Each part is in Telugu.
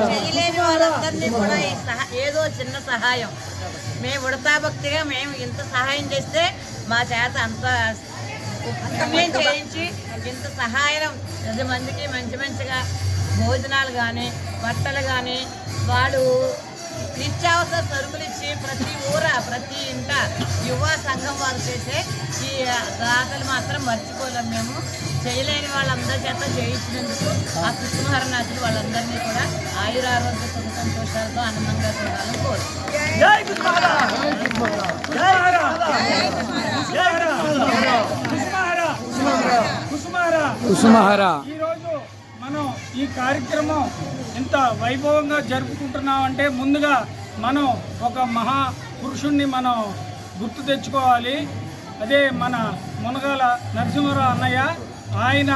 చేయలేని వాళ్ళందరినీ కూడా ఏదో చిన్న సహాయం మేము ఉడతాభక్తిగా మేము ఇంత సహాయం చేస్తే మా చేత అంత పుణ్యం చేయించి ఇంత సహాయం 10 మందికి మంచిగా భోజనాలు కానీ బట్టలు కానీ వాడు నిత్యావసర సరుకులు ఇచ్చి ప్రతి ప్రతి ఇంట యువ సంఘం వారు చేసే ఈ దాతలు మాత్రం మర్చిపోలేము. మేము చేయలేని వాళ్ళందరి చేత చేయించినందుకు ఆ కృష్ణహరనాథులు వాళ్ళందరినీ కూడా ఆయురారోగ్య సుఖ సంతోషాలతో ఆనందంగా చూడాలని ఈరోజు మనం ఈ కార్యక్రమం ఇంత వైభవంగా జరుపుకుంటున్నామంటే ముందుగా మనం ఒక మహాపురుషుణ్ణి మనం గుర్తు తెచ్చుకోవాలి. అదే మన మునగాల నరసింహారావు అన్నయ్య. ఆయన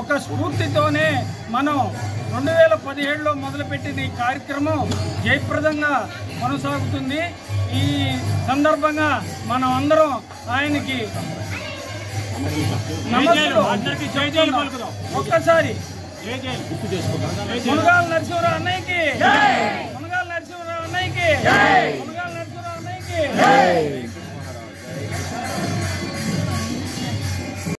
ఒక స్ఫూర్తితోనే మనం 2017లో మొదలుపెట్టిన ఈ కార్యక్రమం జయప్రదంగా కొనసాగుతుంది. ఈ సందర్భంగా మనం అందరం ఆయనకి ఒక్కసారి మునగాల నరసింహారావు అన్నయ్యకి